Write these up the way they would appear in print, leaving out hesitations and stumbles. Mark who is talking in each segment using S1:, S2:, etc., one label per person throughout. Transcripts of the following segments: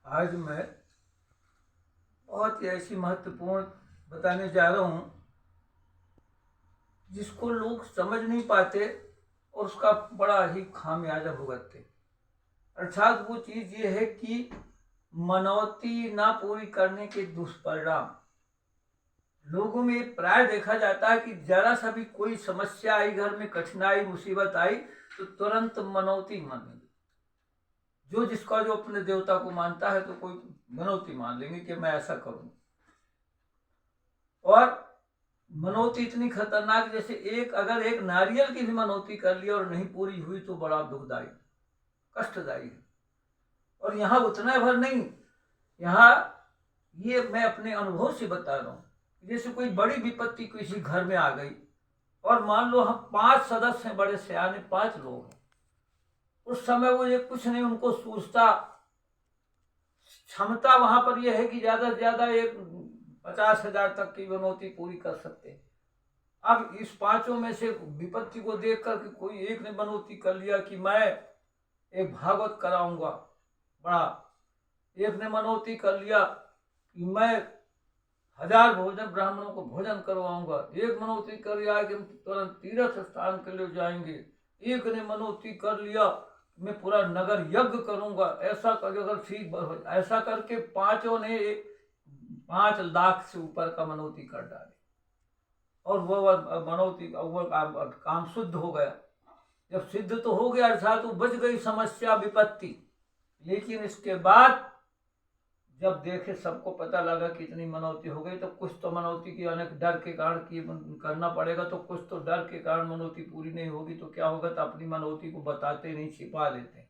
S1: आज मैं बहुत ही ऐसी महत्वपूर्ण बताने जा रहा हूँ जिसको लोग समझ नहीं पाते और उसका बड़ा ही खामियाजा भुगतते। अर्थात वो चीज़ ये है कि मनौती ना पूरी करने के दुष्परिणाम। लोगों में प्राय देखा जाता है कि जरा सा भी कोई समस्या आई, घर में कठिनाई मुसीबत आई तो तुरंत मनौती मान लेंगे। जो जिसका जो अपने देवता को मानता है तो कोई मनौती मान लेंगे कि मैं ऐसा करूं। और मनौती इतनी खतरनाक, जैसे अगर एक नारियल की भी मनौती कर ली और नहीं पूरी हुई तो बड़ा दुखदायी कष्टदायी है। और यहाँ उतना भर नहीं, यहाँ ये मैं अपने अनुभव से बता रहा हूँ। जैसे कोई बड़ी विपत्ति किसी घर में आ गई और मान लो हम 5 सदस्य हैं, बड़े सियाने 5 लोग हैं। उस समय वो ये कुछ नहीं उनको सूझता। क्षमता वहां पर यह है कि ज्यादा से ज्यादा 50,000 तक की मनौती पूरी कर सकते हैं। अब इस 5 में से विपत्ति को देख कर के कोई एक ने मनौती कर लिया कि मैं एक भागवत कराऊंगा बड़ा। एक ने मनौती कर लिया कि मैं 1000 भोजन ब्राह्मणों को भोजन करवाऊंगा। एक मनौती कर लिया कि हम तुरंत तीर्थ स्थान के लिए जाएंगे। एक ने मनौती कर लिया मैं पूरा नगर यज्ञ करूंगा। ऐसा कर, अगर ठीक ऐसा करके 5 ने 5 लाख से ऊपर का मनौती कर डाली और वो मनौती वो काम शुद्ध हो गया। जब सिद्ध तो हो गया अर्थात तो बच गई समस्या विपत्ति। लेकिन इसके बाद जब देखे सबको पता लगा कि इतनी मनौती हो गई तो कुछ तो मनौती की अनेक डर के कारण की करना पड़ेगा, तो कुछ तो डर के कारण मनौती पूरी नहीं होगी तो क्या होगा, तो अपनी मनौती को बताते नहीं, छिपा लेते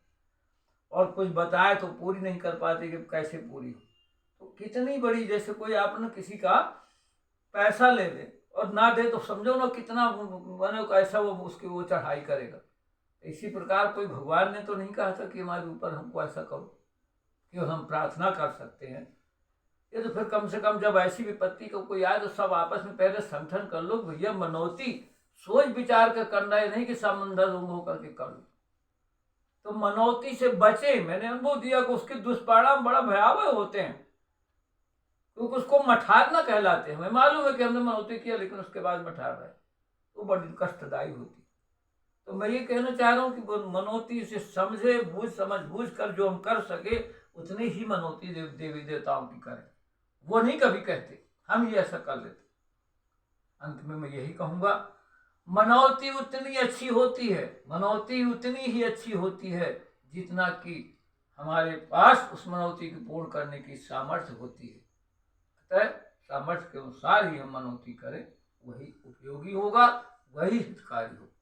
S1: और कुछ बताए तो पूरी नहीं कर पाते कि कैसे पूरी हो। तो कितनी बड़ी, जैसे कोई आपने किसी का पैसा ले ले और ना दे तो समझो ना कितना मानो कैसा वो उसकी वो चढ़ाई करेगा। इसी प्रकार कोई भगवान ने तो नहीं कहा था कि हमारे ऊपर हमको ऐसा करो, कि हम प्रार्थना कर सकते हैं। ये तो फिर कम से कम जब ऐसी विपत्ति को कोई आए तो सब आपस में पहले संगठन कर लो, भैया मनौती सोच विचार कर करना है, नहीं कि समंदर हो करके कर लो। तो मनौती से बचे। मैंने अनुभव दिया कि उसके दुष्परिणाम बड़ा भयावह होते हैं, क्योंकि उसको मठार ना कहलाते हैं। हमें मालूम है कि हमने मनौती किया लेकिन उसके बाद मठार रहे तो बड़ी कष्टदायी होती। तो मैं ये कहना चाह रहा हूँ कि मनौती से समझ बूझ कर जो हम कर सके उतनी ही मनौती देवी देवताओं की करें। वो नहीं कभी कहते हम ये ऐसा कर लेते। अंत में मैं यही कहूंगा, मनौती उतनी अच्छी होती है, मनौती उतनी ही अच्छी होती है जितना कि हमारे पास उस मनौती को पूर्ण करने की सामर्थ्य होती है। अतः सामर्थ्य के अनुसार ही हम मनौती करें, वही उपयोगी होगा, वही हितकारी होगा।